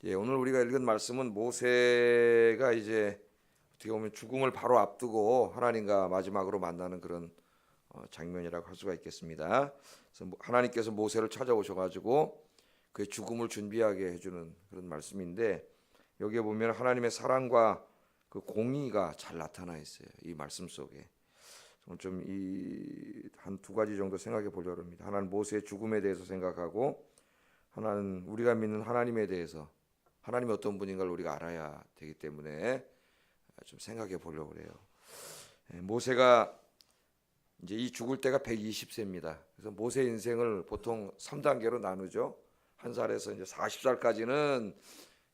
오늘 우리가 읽은 말씀은 모세가 이제 어떻게 보면 죽음을 바로 앞두고 하나님과 마지막으로 만나는 그런 장면이라고 할 수가 있겠습니다. 그래서 하나님께서 모세를 찾아오셔가지고 그의 죽음을 준비하게 해주는 그런 말씀인데, 여기에 보면 하나님의 사랑과 그 공의가 잘 나타나 있어요. 이 말씀 속에 좀 이 한 두 가지 정도 생각해 보려고 합니다. 하나는 모세의 죽음에 대해서 생각하고, 하나는 우리가 믿는 하나님에 대해서, 하나님이 어떤 분인가를 우리가 알아야 되기 때문에 좀 생각해 보려고 그래요. 모세가 이제 이 죽을 때가 120세입니다. 그래서 모세 인생을 보통 3단계로 나누죠. 한 살에서 이제 40살까지는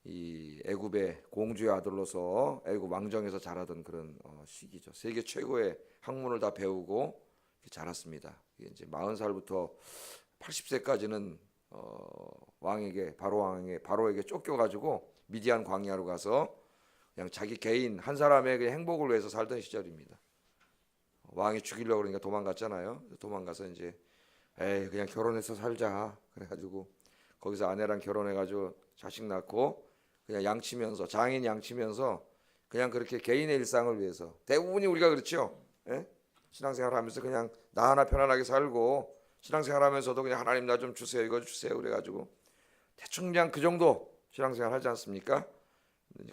이 애굽의 공주의 아들로서 애굽 왕정에서 자라던 그런 시기죠. 세계 최고의 학문을 다 배우고 자랐습니다. 이제 40살부터 80세까지는 왕에게 바로에게 쫓겨가지고 미디안 광야로 가서 그냥 자기 개인 한 사람의 그 행복을 위해서 살던 시절입니다. 왕이 죽이려고 그러니까 도망갔잖아요. 도망가서 이제 그냥 결혼해서 살자 그래가지고 거기서 아내랑 결혼해가지고 자식 낳고 그냥 양치면서, 장인 양치면서 그냥 그렇게 개인의 일상을 위해서, 대부분이 우리가 그렇죠. 신앙생활 하면서 그냥 나 하나 편안하게 살고, 신앙생활 하면서도 그냥 하나님 나 좀 주세요, 이거 주세요 그래가지고 대충 그냥 그 정도 신앙생활 하지 않습니까?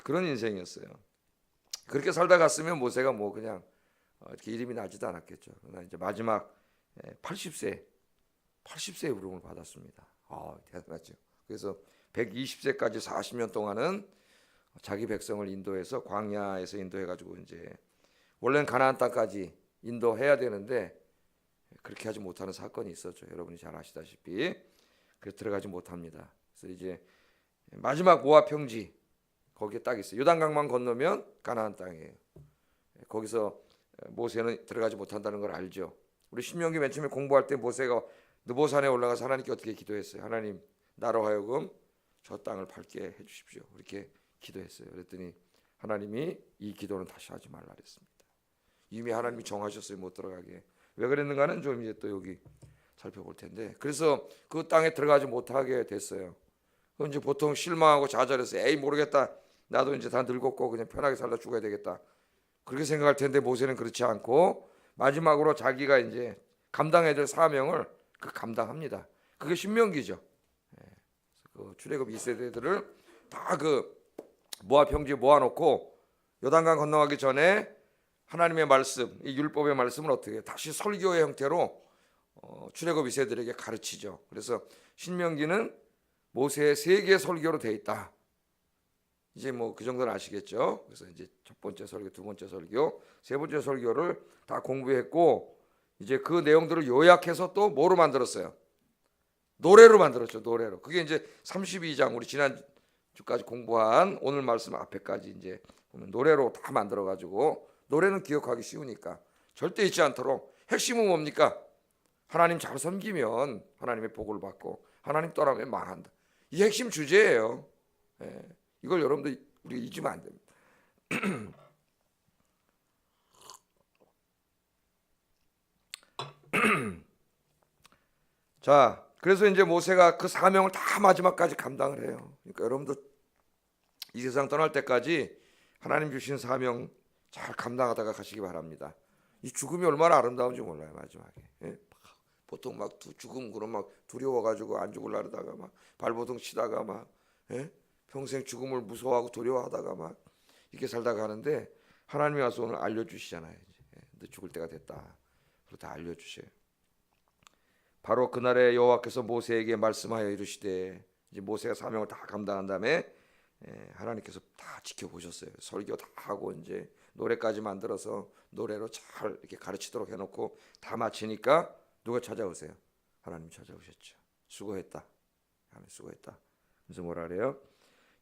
그런 인생이었어요. 그렇게 살다 갔으면 모세가 뭐 그냥 이렇게 이름이 나지도 않았겠죠. 그러나 이제 마지막 80세의 부름을 받았습니다. 대단하죠. 그래서 120세까지 40년 동안은 자기 백성을 인도해서 광야에서 인도해가지고 이제 원래는 가나안 땅까지 인도해야 되는데 그렇게 하지 못하는 사건이 있었죠. 여러분이 잘 아시다시피. 그래서 들어가지 못합니다. 그래서 이제 마지막 모압 평지 거기에 딱 있어요. 요단강만 건너면 가나안 땅이에요. 거기서 모세는 들어가지 못한다는 걸 알죠. 우리 신명기 맨 처음에 공부할 때 모세가 느보산에 올라가서 하나님께 어떻게 기도했어요? 하나님, 나로 하여금 저 땅을 밟게 해주십시오. 그렇게 기도했어요. 그랬더니 하나님이 이 기도는 다시 하지 말라 그랬습니다. 이미 하나님이 정하셨어요. 못 들어가게. 왜 그랬는가는 좀 이제 또 여기 살펴볼 텐데, 그래서 그 땅에 들어가지 못하게 됐어요. 그럼 이제 보통 실망하고 좌절해서 에이 모르겠다, 나도 이제 다 늙었고 그냥 편하게 살다 죽어야 되겠다, 그렇게 생각할 텐데 모세는 그렇지 않고 마지막으로 자기가 이제 감당해야 될 사명을 감당합니다. 그게 신명기죠. 그 출애굽 2세대들을 다 그 모압 평지에 모아놓고 요단강 건너가기 전에 하나님의 말씀, 이 율법의 말씀을 어떻게 다시 설교의 형태로 출애굽 2세들에게 가르치죠. 그래서 신명기는 모세의 세계 설교로 돼 있다. 이제 뭐 그 정도는 아시겠죠. 그래서 이제 첫 번째 설교, 두 번째 설교, 세 번째 설교를 다 공부했고, 이제 그 내용들을 요약해서 또 뭐로 만들었어요? 노래로 만들었죠. 노래로. 그게 이제 32장, 우리 지난주까지 공부한 오늘 말씀 앞에까지 이제 보면 노래로 다 만들어 가지고, 노래는 기억하기 쉬우니까 절대 잊지 않도록. 핵심은 뭡니까? 하나님 잘 섬기면 하나님의 복을 받고 하나님 떠나면 망한다. 이 핵심 주제예요. 이걸 여러분들 우리가 잊으면 안 됩니다. 자, 그래서 이제 모세가 그 사명을 다 마지막까지 감당을 해요. 그러니까 여러분도 이 세상 떠날 때까지 하나님 주신 사명 잘 감당하다가 가시기 바랍니다. 이 죽음이 얼마나 아름다운지 몰라요. 마지막에 보통 막 죽음 그럼 막 두려워가지고 안 죽을라 그러다가 막 발버둥 치다가 막 평생 죽음을 무서워하고 두려워하다가 막 이렇게 살다가 하는데, 하나님이 와서 오늘 알려주시잖아요. 너 죽을 때가 됐다. 그렇게 다 알려주셔요. 바로 그날에 여호와께서 모세에게 말씀하여 이르시되, 이제 모세가 사명을 다 감당한 다음에 하나님께서 다 지켜보셨어요. 설교 다 하고 이제 노래까지 만들어서 노래로 잘 이렇게 가르치도록 해놓고 다 마치니까 누가 찾아오세요? 하나님 찾아오셨죠. 수고했다. 하나님 수고했다. 그래서 뭐라 그래요?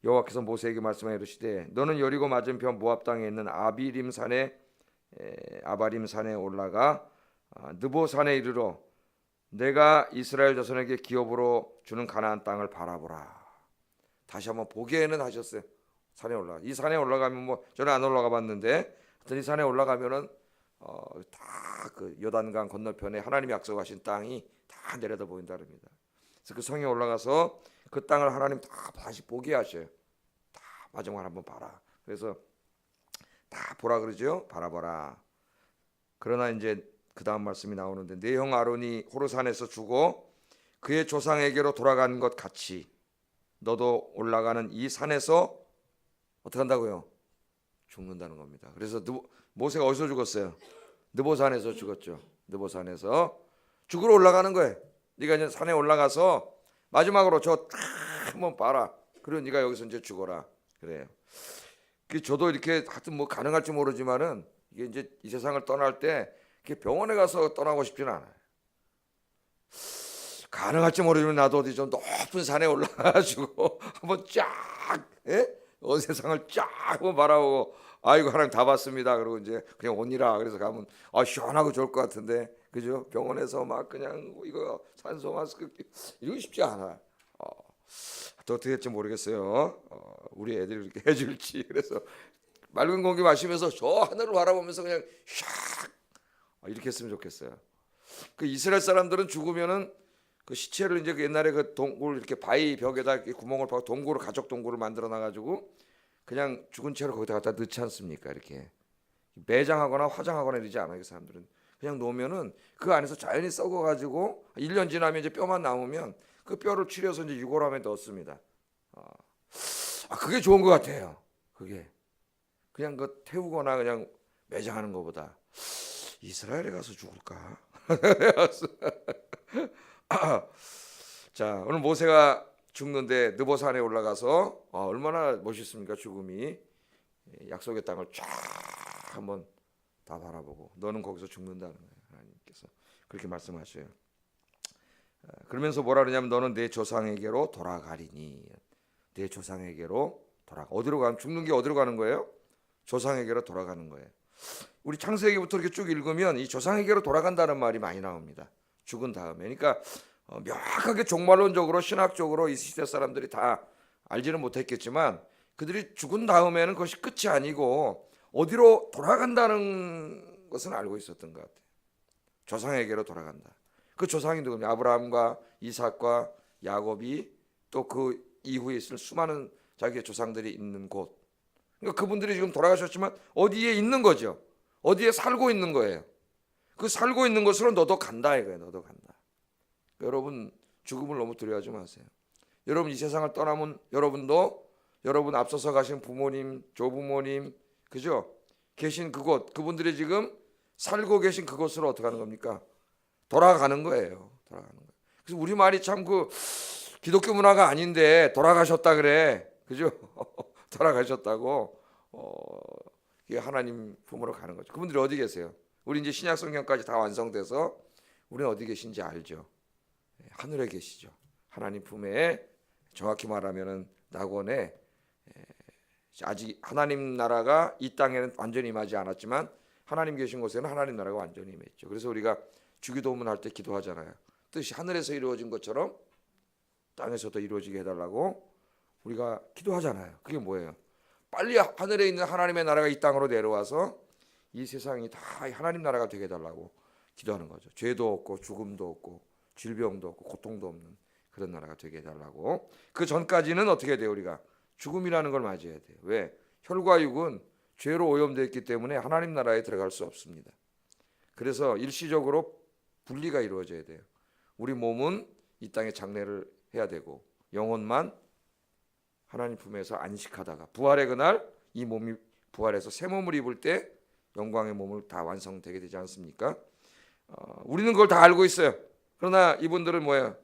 여호와께서 모세에게 말씀하여 이르시되, 너는 여리고 맞은편 모압 땅에 있는 아바림 산에 올라가 느보산에 이르러 내가 이스라엘 자손에게 기업으로 주는 가나안 땅을 바라보라. 다시 한번 보게는 하셨어요. 산에 올라가. 이 산에 올라가면 뭐 저는 안 올라가 봤는데, 이 산에 올라가면은 다 그 요단강 건너편에 하나님이 약속하신 땅이 다 내려다 보인다 그럽니다. 그래서 그 성에 올라가서 그 땅을 하나님 다 다시 보게 하셔요. 마지막을 한번 봐라. 그래서 다 보라 그러죠. 바라보라. 그러나 이제 그 다음 말씀이 나오는데 내 형 아론이 호르산에서 죽어 그의 조상에게로 돌아간 것 같이 너도 올라가는 이 산에서 어떻게 한다고요? 죽는다는 겁니다. 그래서 모세가 어디서 죽었어요? 느보산에서 죽었죠. 느보산에서 죽으러 올라가는 거예요. 네가 이제 산에 올라가서 마지막으로 저 딱 한번 봐라. 그리고 네가 여기서 이제 죽어라. 그래요. 저도 이렇게 하여튼 뭐 가능할지 모르지만은 이게 이제 이 세상을 떠날 때 이렇게 병원에 가서 떠나고 싶지는 않아요. 가능할지 모르지만 나도 어디 좀 높은 산에 올라가가지고 한번 쫙, 예? 세상을 쫙 한번 바라보고 아이고 하나님 다 봤습니다. 그리고 이제 그냥 오니라. 그래서 가면 시원하고 좋을 것 같은데, 그죠? 병원에서 막 그냥 이거 산소 마스크 이거 쉽지 않아. 또 어떻게 될지 모르겠어요. 우리 애들이 그렇게 해줄지. 그래서 맑은 공기 마시면서 저 하늘을 바라보면서 그냥 샥 이렇게 했으면 좋겠어요. 그 이스라엘 사람들은 죽으면은 그 시체를 이제 그 옛날에 그 동굴 이렇게 바위 벽에다 이렇게 구멍을 파고 동굴을 가족 동굴을 만들어 놔가지고 그냥 죽은 채로 거기다 갖다 넣지 않습니까? 이렇게 매장하거나 화장하거나 이러지 않아요. 그 사람들은 그냥 놓으면은 그 안에서 자연히 썩어가지고 1년 지나면 이제 뼈만 남으면 그 뼈를 추려서 이제 유골함에 넣습니다. 그게 좋은 것 같아요. 그게 그냥 그 태우거나 그냥 매장하는 것보다 이스라엘에 가서 죽을까? 자, 오늘 모세가 죽는데 느보산에 올라가서 얼마나 멋있습니까? 죽음이 약속의 땅을 쫙 한번 다 바라보고 너는 거기서 죽는다는 거예요. 하나님께서 그렇게 말씀하셔요. 그러면서 뭐라 그러냐면 너는 내 조상에게로 돌아가리니. 내 조상에게로 어디로 가면 죽는 게 어디로 가는 거예요? 조상에게로 돌아가는 거예요. 우리 창세기부터 이렇게 쭉 읽으면 이 조상에게로 돌아간다는 말이 많이 나옵니다. 죽은 다음에. 그러니까 명확하게 종말론적으로 신학적으로 이 시대 사람들이 다 알지는 못했겠지만 그들이 죽은 다음에는 그것이 끝이 아니고 어디로 돌아간다는 것은 알고 있었던 것 같아요. 조상에게로 돌아간다. 그 조상이 누구냐? 아브라함과 이삭과 야곱이 또 그 이후에 있을 수많은 자기의 조상들이 있는 곳. 그러니까 그분들이 지금 돌아가셨지만 어디에 있는 거죠. 어디에 살고 있는 거예요. 그 살고 있는 곳으로 너도 간다 이거예요. 너도 간다. 여러분 죽음을 너무 두려워하지 마세요. 여러분 이 세상을 떠나면 여러분도 여러분 앞서서 가신 부모님, 조부모님, 그죠? 계신 그곳, 그분들이 지금 살고 계신 그곳으로 어떻게 하는 겁니까? 돌아가는 거예요. 돌아가는 거예요. 그래서 우리 말이 참 그 기독교 문화가 아닌데 돌아가셨다 그래, 그죠? 돌아가셨다고 이게 하나님 품으로 가는 거죠. 그분들이 어디 계세요? 우리 이제 신약 성경까지 다 완성돼서 우리는 어디 계신지 알죠. 하늘에 계시죠. 하나님 품에 정확히 말하면은 낙원에 아직 하나님 나라가 이 땅에는 완전히 임하지 않았지만 하나님 계신 곳에는 하나님 나라가 완전히 임했죠. 그래서 우리가 주기도문 할 때 기도하잖아요. 뜻이 하늘에서 이루어진 것처럼 땅에서도 이루어지게 해달라고 우리가 기도하잖아요. 그게 뭐예요? 빨리 하늘에 있는 하나님의 나라가 이 땅으로 내려와서 이 세상이 다 하나님 나라가 되게 해달라고 기도하는 거죠. 죄도 없고 죽음도 없고 질병도 없고 고통도 없는 그런 나라가 되게 해달라고. 그 전까지는 어떻게 돼요? 우리가 죽음이라는 걸 맞이해야 돼요. 왜? 혈과 육은 죄로 오염되어 있기 때문에 하나님 나라에 들어갈 수 없습니다. 그래서 일시적으로 분리가 이루어져야 돼요. 우리 몸은 이 땅에 장례를 해야 되고 영혼만 하나님 품에서 안식하다가 부활의 그날 이 몸이 부활해서 새 몸을 입을 때 영광의 몸을 다 완성되게 되지 않습니까? 우리는 그걸 다 알고 있어요. 그러나 이분들은 뭐예요?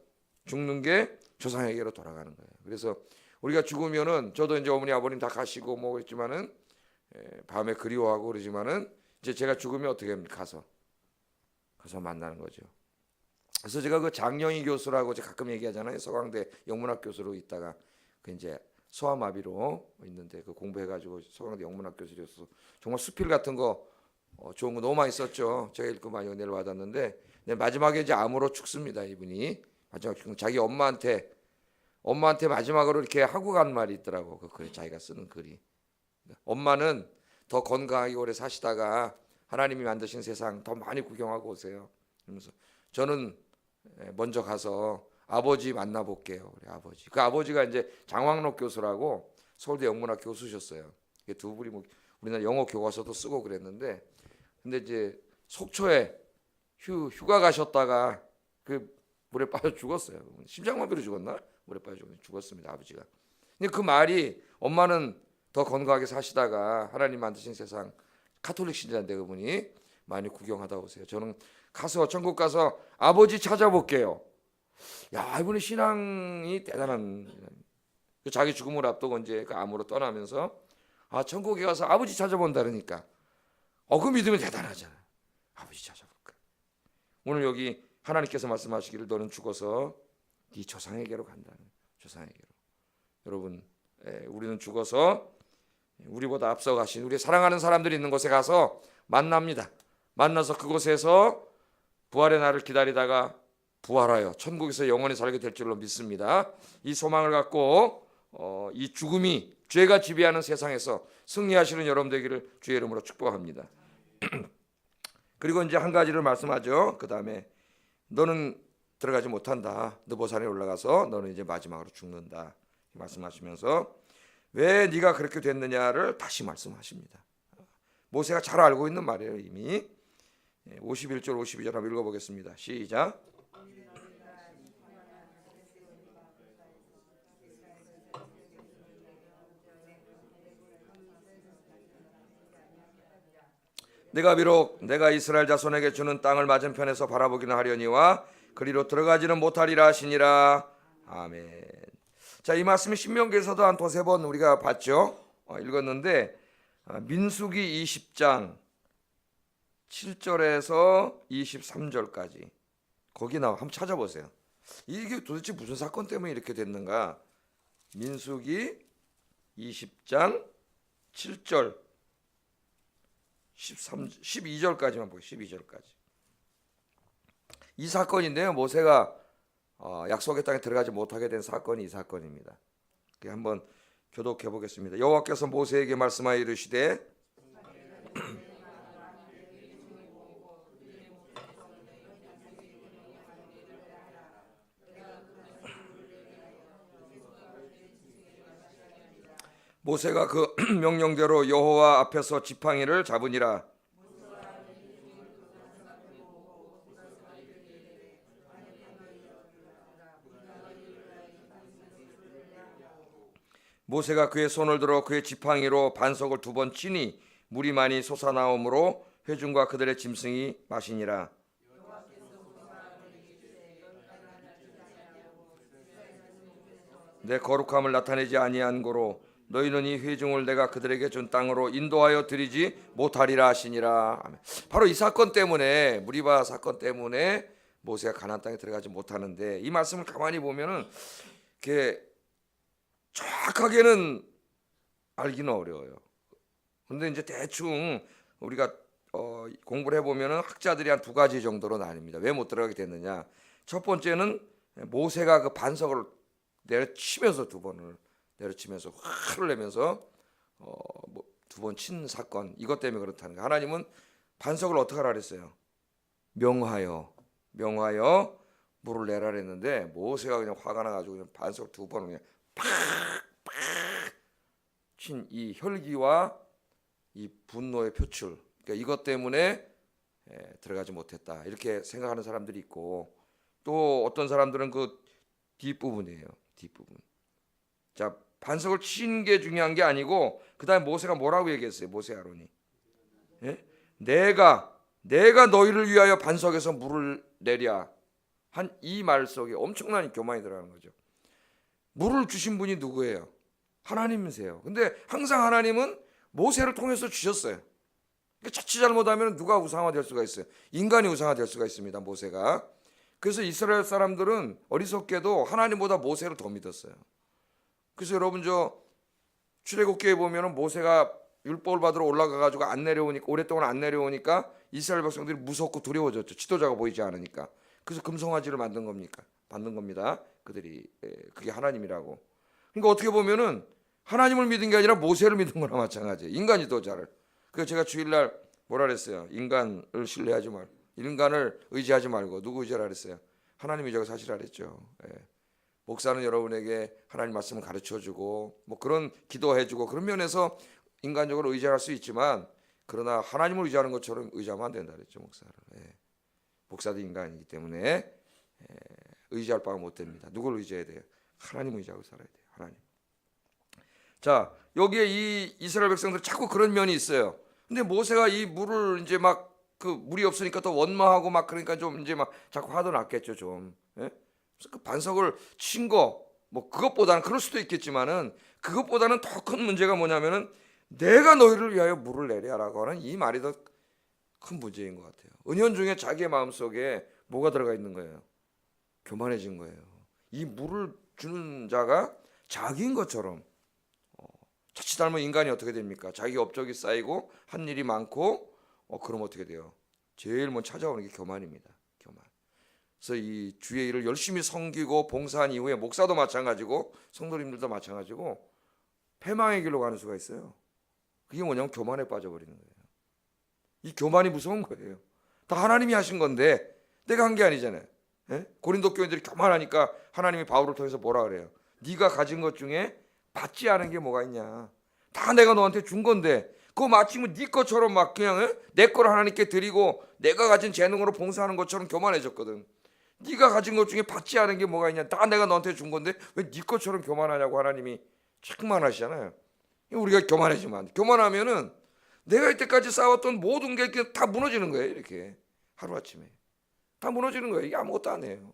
죽는 게 조상에게로 돌아가는 거예요. 그래서 우리가 죽으면은 저도 이제 어머니 아버님 다 가시고 뭐 했지만은 밤에 그리워하고 그러지만은 이제 제가 죽으면 어떻게 합니까? 가서 만나는 거죠. 그래서 제가 그 장영희 교수라고 제가 가끔 얘기하잖아요. 서강대 영문학 교수로 있다가 그 이제 소아마비로 있는데 그 공부해가지고 서강대 영문학 교수로서 정말 수필 같은 거 좋은 거 너무 많이 썼죠. 제가 읽고 많이 은혜를 받았는데 마지막에 이제 암으로 죽습니다. 이분이 마지막 자기 엄마한테 마지막으로 이렇게 하고 간 말이 있더라고. 그 글에 자기가 쓰는 글이. 엄마는 더 건강하게 오래 사시다가 하나님이 만드신 세상 더 많이 구경하고 오세요. 그러면서 저는 먼저 가서 아버지 만나볼게요. 우리 아버지. 그 아버지가 이제 장황록 교수라고 서울대 영문학 교수셨어요. 두 분이 뭐 우리나라 영어 교과서도 쓰고 그랬는데, 근데 이제 속초에 휴가 가셨다가 그 물에 빠져 죽었어요. 심장마비로 죽었나? 물에 빠져 죽었습니다, 아버지가. 근데 그 말이, 엄마는 더 건강하게 사시다가 하나님 만드신 세상 카톨릭 신자인데 그분이 많이 구경하다 오세요. 저는 가서 천국 가서 아버지 찾아볼게요. 야, 이분의 신앙이 대단한. 자기 죽음을 앞두고 이제 그 암으로 떠나면서 천국에 가서 아버지 찾아본다 그러니까 그 믿음이 대단하잖아요. 아버지 찾아볼까. 오늘 여기 하나님께서 말씀하시기를 너는 죽어서 네 조상에게로 간다는, 조상에게로. 여러분, 우리는 죽어서 우리보다 앞서 가신 우리 사랑하는 사람들이 있는 곳에 가서 만납니다. 만나서 그곳에서 부활의 날을 기다리다가 부활하여 천국에서 영원히 살게 될 줄로 믿습니다. 이 소망을 갖고 이 죽음이 죄가 지배하는 세상에서 승리하시는 여러분 되기를 주의 이름으로 축복합니다. 그리고 이제 한 가지를 말씀하죠. 그 다음에 너는 들어가지 못한다. 느보산에 올라가서 너는 이제 마지막으로 죽는다. 말씀하시면서 왜 네가 그렇게 됐느냐를 다시 말씀하십니다. 모세가 잘 알고 있는 말이에요. 이미 51절 52절 한번 읽어보겠습니다. 시작. 내가 비록 내가 이스라엘 자손에게 주는 땅을 맞은편에서 바라보기는 하려니와 그리로 들어가지는 못하리라 하시니라. 아멘. 자, 이 말씀이 신명기에서도 한 두세 번 우리가 봤죠. 읽었는데 민수기 20장 7절에서 23절까지 거기 나와. 한번 찾아보세요. 이게 도대체 무슨 사건 때문에 이렇게 됐는가. 민수기 20장 7절 12절까지만 보세요. 12절까지. 이 사건인데요. 모세가 약속의 땅에 들어가지 못하게 된 사건이 이 사건입니다. 한번 교독해 보겠습니다. 여호와께서 모세에게 말씀하여 이르시되 모세가 그 명령대로 여호와 앞에서 지팡이를 잡으니라. 모세가 그의 손을 들어 그의 지팡이로 반석을 2번 치니 물이 많이 솟아나오므로 회중과 그들의 짐승이 마시니라. 내 거룩함을 나타내지 아니한 고로 너희는 이 회중을 내가 그들에게 준 땅으로 인도하여 드리지 못하리라 하시니라. 바로 이 사건 때문에, 무리바 사건 때문에 모세가 가나안 땅에 들어가지 못하는데, 이 말씀을 가만히 보면은 이렇게 정확하게는 알기는 어려워요. 근데 이제 대충 우리가 공부를 해보면은 학자들이 한 2가지 정도로 나뉩니다. 왜 못 들어가게 됐느냐. 첫 번째는 모세가 그 반석을 내려치면서 2번을 내려치면서 화를 내면서 2번 친 사건, 이것 때문에 그렇다는 거예요. 하나님은 반석을 어떻게 하라 그랬어요? 명하여 물을 내라 그랬는데 모세가 그냥 화가 나가지고 그냥 반석 2번을 그냥 팍팍 친 이 혈기와 이 분노의 표출, 그러니까 이것 때문에 들어가지 못했다, 이렇게 생각하는 사람들이 있고, 또 어떤 사람들은 그 뒷부분이에요. 뒷부분. 자, 반석을 친 게 중요한 게 아니고 그 다음에 모세가 뭐라고 얘기했어요? 모세 아론이 내가 너희를 위하여 반석에서 물을 내랴 한 이 말 속에 엄청난 교만이 들어가는 거죠. 물을 주신 분이 누구예요? 하나님이세요. 근데 항상 하나님은 모세를 통해서 주셨어요. 자칫 잘못하면 누가 우상화될 수가 있어요? 인간이 우상화될 수가 있습니다. 모세가. 그래서 이스라엘 사람들은 어리석게도 하나님보다 모세를 더 믿었어요. 그래서 여러분 출애굽기에 보면은 모세가 율법을 받으러 올라가가지고 안 내려오니까, 오랫동안 안 내려오니까 이스라엘 백성들이 무섭고 두려워졌죠. 지도자가 보이지 않으니까. 그래서 금송아지를 만든 겁니다. 그들이 그게 하나님이라고. 그러니까 어떻게 보면은 하나님을 믿은 게 아니라 모세를 믿은 거나 마찬가지예요. 인간 지도자를. 그래서 제가 주일날 뭐라 그랬어요? 인간을 신뢰하지 말고, 인간을 의지하지 말고 누구 의지하라 그랬어요? 하나님 의지하고 사시라 그랬죠. 목사는 여러분에게 하나님 말씀을 가르쳐주고 뭐 그런 기도해주고 그런 면에서 인간적으로 의지할 수 있지만 그러나 하나님을 의지하는 것처럼 의지하면 안 된다 그랬죠. 목사를. 목사도 인간이기 때문에 의지할 바가 못 됩니다. 누굴 의지해야 돼요? 하나님을 의지하고 살아야 돼요. 하나님. 자, 여기에 이 이스라엘 백성들 자꾸 그런 면이 있어요. 근데 모세가 이 물을 이제 막 그 물이 없으니까 또 원망하고 막 그러니까 좀 이제 막 자꾸 화도 났겠죠 좀. 그래서 그 반석을 친 거 뭐 그것보다는 그럴 수도 있겠지만은 그것보다는 더 큰 문제가 뭐냐면은 내가 너희를 위하여 물을 내려라고 하는 이 말이 더 큰 문제인 것 같아요. 은연중에 자기의 마음속에 뭐가 들어가 있는 거예요? 교만해진 거예요. 이 물을 주는 자가 자기인 것처럼 자칫 닮은 인간이 어떻게 됩니까? 자기 업적이 쌓이고 한 일이 많고 그럼 어떻게 돼요? 제일 먼저 찾아오는 게 교만입니다. 교만. 그래서 이 주의 일을 열심히 섬기고 봉사한 이후에 목사도 마찬가지고 성도님들도 마찬가지고 패망의 길로 가는 수가 있어요. 그게 뭐냐면 교만에 빠져버리는 거예요. 이 교만이 무서운 거예요. 다 하나님이 하신 건데 내가 한 게 아니잖아요. 고린도 교인들이 교만하니까 하나님이 바울을 통해서 뭐라 그래요? 네가 가진 것 중에 받지 않은 게 뭐가 있냐? 다 내가 너한테 준 건데 그거 마치면 네 것처럼 막 그냥 내 거를 하나님께 드리고 내가 가진 재능으로 봉사하는 것처럼 교만해졌거든. 네가 가진 것 중에 받지 않은 게 뭐가 있냐? 다 내가 너한테 준 건데 왜 네 것처럼 교만하냐고 하나님이 책망하시잖아요. 우리가 교만해지면 안 돼. 교만하면은 내가 이때까지 쌓았던 모든 게 다 무너지는 거예요. 이렇게 하루아침에 다 무너지는 거예요. 이게 아무것도 아니에요.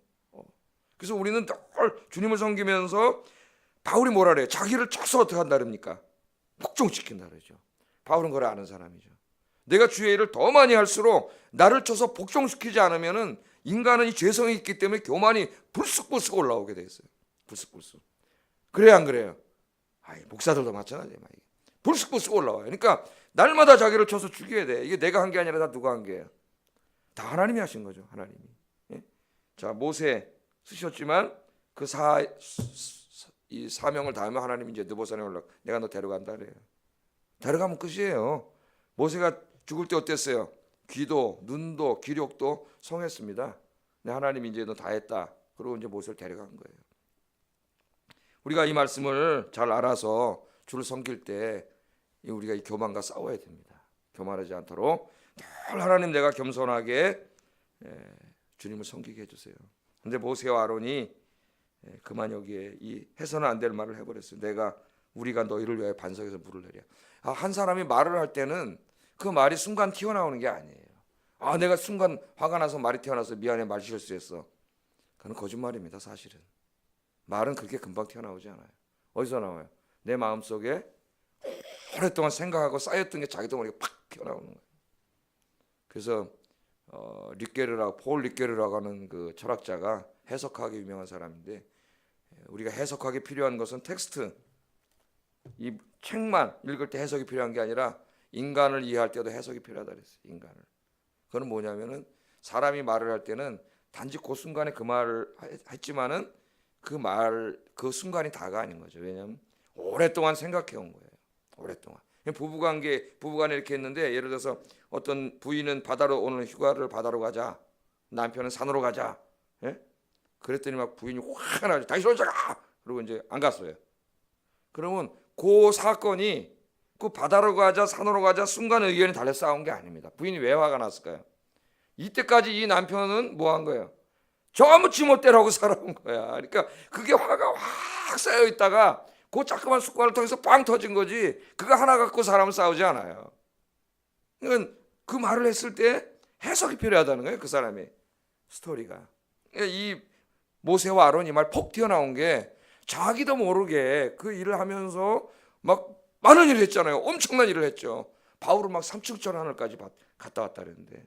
그래서 우리는 늘 주님을 섬기면서 바울이 뭐라 그래요? 자기를 쳐서 어떻게 한다 그럽니까? 복종시킨다 그러죠. 바울은 그걸 아는 사람이죠. 내가 주의 일을 더 많이 할수록 나를 쳐서 복종시키지 않으면은 인간은 이 죄성이 있기 때문에 교만이 불쑥불쑥 올라오게 돼 있어요. 불쑥불쑥. 그래야 안 그래요? 목사들도 마찬가지예요. 불쑥불쑥 올라와요. 그러니까 날마다 자기를 쳐서 죽여야 돼. 이게 내가 한 게 아니라 다 누가 한 게예요? 다 하나님이 하신 거죠. 하나님이. 자, 모세 쓰셨지만 이 사명을 다하면 하나님이 이제 느보산에 올라 내가 너 데려간다 그래요. 데려가면 끝이에요. 모세가 죽을 때 어땠어요? 귀도 눈도 기력도 성했습니다. 근데 하나님이 이제 너 다 했다. 그리고 이제 모세를 데려간 거예요. 우리가 이 말씀을 잘 알아서 주를 섬길 때 우리가 이 교만과 싸워야 됩니다. 교만하지 않도록 늘 하나님 내가 겸손하게 주님을 섬기게 해주세요. 근데 모세와 아론이 그만 여기에 이 해서는 안 될 말을 해버렸어요. 우리가 너희를 위하여 반석에서 물을 내려. 한 사람이 말을 할 때는 그 말이 순간 튀어나오는 게 아니에요. 내가 순간 화가 나서 말이 튀어나와서 미안해 말 실수했어. 그건 거짓말입니다. 사실은 말은 그렇게 금방 튀어나오지 않아요. 어디서 나와요? 내 마음속에 오랫동안 생각하고 쌓였던 게 자기 덩어리가 팍 튀어나오는 거예요. 그래서 폴 리케르라고 하는 그 철학자가 해석하기 유명한 사람인데 우리가 해석하기 필요한 것은 텍스트 이 책만 읽을 때 해석이 필요한 게 아니라 인간을 이해할 때도 해석이 필요하다 그랬어요. 인간을. 그건 뭐냐면은 사람이 말을 할 때는 단지 그 순간에 그 말을 했지만은 그 순간이 다가 아닌 거죠. 왜냐하면 오랫동안 생각해 온 거예요. 오랫동안. 부부간에 이렇게 했는데 예를 들어서 어떤 부인은 바다로 오늘 휴가를 바다로 가자. 남편은 산으로 가자. 그랬더니 막 부인이 화가 나죠. 다시 오자가. 그리고 이제 안 갔어요. 그러면 그 사건이 그 바다로 가자 산으로 가자 순간 의견이 달려 싸운 게 아닙니다. 부인이 왜 화가 났을까요? 이때까지 이 남편은 뭐 한 거예요? 전부 지멋대로 살아온 거야. 그러니까 그게 화가 확 쌓여 있다가 그 자꾸만 습관을 통해서 빵 터진 거지. 그거 하나 갖고 사람은 싸우지 않아요. 그러니까 그 말을 했을 때 해석이 필요하다는 거예요. 그 사람의 스토리가. 이 모세와 아론이 말 폭 튀어나온 게 자기도 모르게 그 일을 하면서 막 많은 일을 했잖아요. 엄청난 일을 했죠. 바울은 막 삼층천 하늘까지 갔다 왔다 그랬는데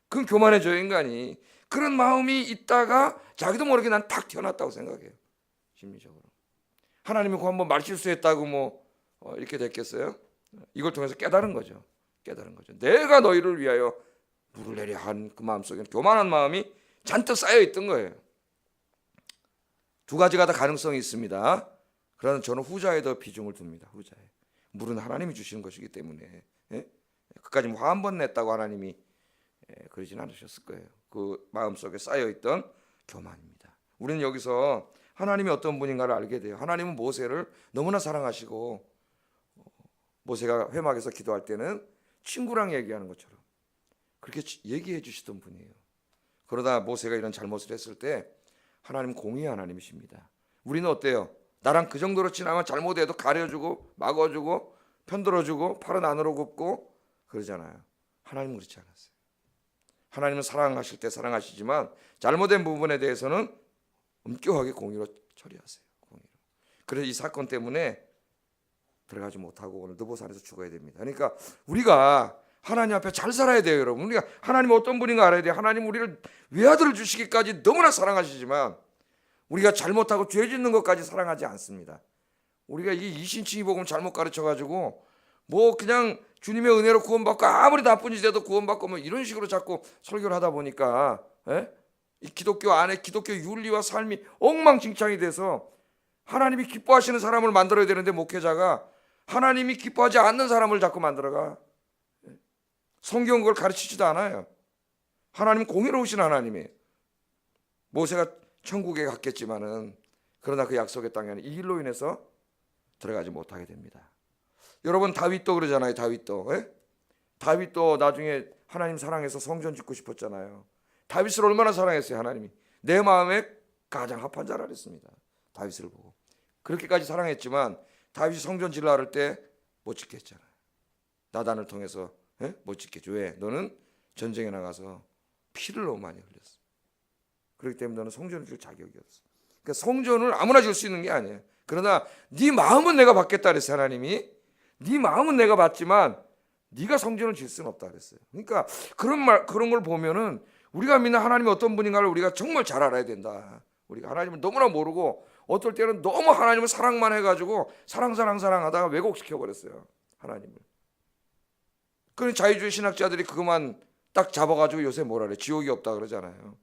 그건 교만해져요. 인간이. 그런 마음이 있다가 자기도 모르게 난 탁 튀어났다고 생각해요. 심리적으로. 하나님이 그 한번 말실수했다고 이렇게 됐겠어요? 이걸 통해서 깨달은 거죠. 내가 너희를 위하여 물을 내려 한 그 마음속에 교만한 마음이 잔뜩 쌓여 있던 거예요. 두 가지가 다 가능성이 있습니다. 그러나 저는 후자에 더 비중을 둡니다. 후자에. 물은 하나님이 주시는 것이기 때문에 그까지 화 한 번 냈다고 하나님이 그러진 않으셨을 거예요. 그 마음속에 쌓여있던 교만입니다. 우리는 여기서 하나님이 어떤 분인가를 알게 돼요. 하나님은 모세를 너무나 사랑하시고 모세가 회막에서 기도할 때는 친구랑 얘기하는 것처럼 그렇게 얘기해 주시던 분이에요. 그러다 모세가 이런 잘못을 했을 때 하나님 공의의 하나님이십니다. 우리는 어때요? 나랑 그 정도로 지나면 잘못해도 가려주고 막아주고 편들어주고 팔은 안으로 굽고 그러잖아요. 하나님은 그렇지 않았어요. 하나님은 사랑하실 때 사랑하시지만 잘못된 부분에 대해서는 엄격하게 공의로 처리하세요. 공의로. 그래서 이 사건 때문에 들어가지 못하고 오늘 느보산에서 죽어야 됩니다. 그러니까 우리가 하나님 앞에 잘 살아야 돼요, 여러분. 우리가 하나님 어떤 분인가 알아야 돼요. 하나님 우리를 외아들을 주시기까지 너무나 사랑하시지만 우리가 잘못하고 죄 짓는 것까지 사랑하지 않습니다. 우리가 이 이신칭의 복음 잘못 가르쳐가지고 뭐 그냥 주님의 은혜로 구원받고 아무리 나쁜 짓 해도 구원받고 뭐 이런 식으로 자꾸 설교를 하다 보니까 이 기독교 안에 기독교 윤리와 삶이 엉망진창이 돼서 하나님이 기뻐하시는 사람을 만들어야 되는데 목회자가 하나님이 기뻐하지 않는 사람을 자꾸 만들어가. 성경 그걸 가르치지도 않아요. 하나님 공의로우신 하나님이에요. 모세가 천국에 갔겠지만은 그러나 그 약속의 땅에는 이 일로 인해서 들어가지 못하게 됩니다. 여러분 다윗도 그러잖아요. 다윗도 나중에 하나님 사랑해서 성전 짓고 싶었잖아요. 다윗을 얼마나 사랑했어요. 하나님이 내 마음에 가장 합한 자라 그랬습니다. 다윗을 보고 그렇게까지 사랑했지만 다윗이 성전 질라 할 때 못 짓게 했잖아요. 나단을 통해서 못 짓겠죠. 왜? 너는 전쟁에 나가서 피를 너무 많이 흘렸어. 그렇기 때문에 너는 성전을 줄 자격이 없어. 그러니까 성전을 아무나 줄 수 있는 게 아니에요. 그러나 네 마음은 내가 받겠다 그랬어요. 하나님이 네 마음은 내가 받지만 네가 성전을 질 수는 없다 그랬어요. 그러니까 그런 걸 보면은 우리가 믿는 하나님이 어떤 분인가를 우리가 정말 잘 알아야 된다. 우리가 하나님을 너무나 모르고 어떨 때는 너무 하나님을 사랑만 해가지고 사랑하다가 왜곡시켜 버렸어요. 하나님을. 그런 자유주의 신학자들이 그것만 딱 잡아가지고 요새 뭐라 그래? 지옥이 없다 그러잖아요.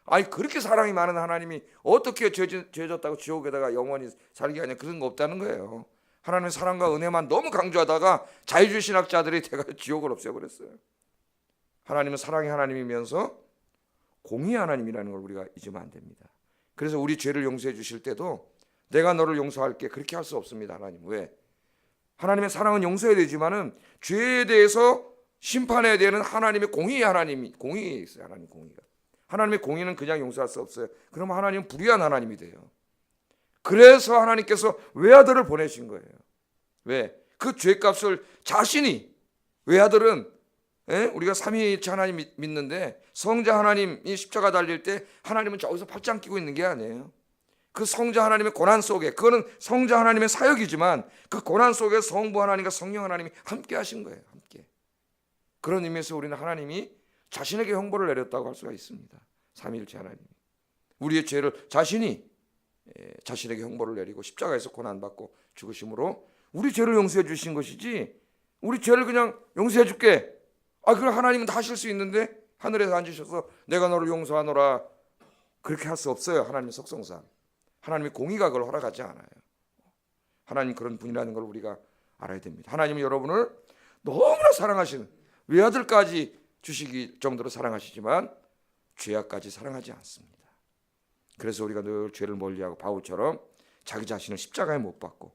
아니 그렇게 사랑이 많은 하나님이 어떻게 죄 졌다고 지옥에다가 영원히 살게 하냐, 그런 거 없다는 거예요. 하나님의 사랑과 은혜만 너무 강조하다가 자유주의 신학자들이 돼가지고 지옥을 없애버렸어요. 하나님은 사랑의 하나님이면서 공의의 하나님이라는 걸 우리가 잊으면 안 됩니다. 그래서 우리 죄를 용서해 주실 때도 내가 너를 용서할게 그렇게 할 수 없습니다. 하나님. 왜? 하나님의 사랑은 용서해야 되지만은 죄에 대해서 심판해야 되는 하나님의 공의의 하나님이 공의에 있어요. 하나님 공의가. 하나님의 공의는 그냥 용서할 수 없어요. 그러면 하나님은 불의한 하나님이 돼요. 그래서 하나님께서 외아들을 보내신 거예요. 왜? 그 죄값을 자신이, 외아들은 우리가 삼위일체 하나님 믿는데 성자 하나님이 십자가 달릴 때 하나님은 저기서 팔짱 끼고 있는 게 아니에요. 그 성자 하나님의 고난 속에, 그거는 성자 하나님의 사역이지만 그 고난 속에 성부 하나님과 성령 하나님이 함께 하신 거예요. 함께. 그런 의미에서 우리는 하나님이 자신에게 형벌을 내렸다고 할 수가 있습니다. 삼위일체 하나님. 우리의 죄를 자신이 자신에게 형벌을 내리고 십자가에서 고난받고 죽으심으로 우리 죄를 용서해 주신 것이지, 우리 죄를 그냥 용서해 줄게, 그럼 하나님은 다 하실 수 있는데 하늘에서 앉으셔서 내가 너를 용서하노라, 그렇게 할 수 없어요. 하나님의 속성상 하나님의 공의가 그걸 허락하지 않아요. 하나님 그런 분이라는 걸 우리가 알아야 됩니다. 하나님은 여러분을 너무나 사랑하시는, 외아들까지 주시기 정도로 사랑하시지만 죄악까지 사랑하지 않습니다. 그래서 우리가 늘 죄를 멀리하고 바울처럼 자기 자신을 십자가에 못 박고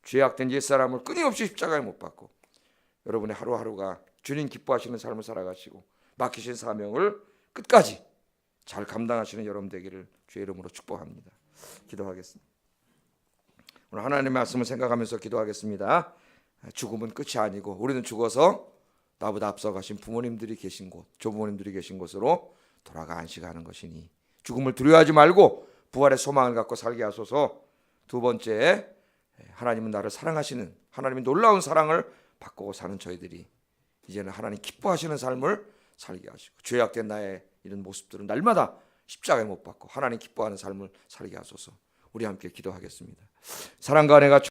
죄악된 옛사람을 끊임없이 십자가에 못 박고 여러분의 하루하루가 주님 기뻐하시는 삶을 살아가시고 맡기신 사명을 끝까지 잘 감당하시는 여러분 되기를 주의 이름으로 축복합니다. 기도하겠습니다. 오늘 하나님의 말씀을 생각하면서 기도하겠습니다. 죽음은 끝이 아니고 우리는 죽어서 나보다 앞서가신 부모님들이 계신 곳, 조부모님들이 계신 곳으로 돌아가 안식하는 것이니 죽음을 두려워하지 말고 부활의 소망을 갖고 살게 하소서. 두 번째, 하나님은 나를 사랑하시는, 하나님의 놀라운 사랑을 받고 사는 저희들이 이제는 하나님 기뻐하시는 삶을 살게 하시고 죄악된 나의 이런 모습들은 날마다 십자가에 못 박고 하나님 기뻐하는 삶을 살게 하소서. 우리 함께 기도하겠습니다. 사랑과 은혜가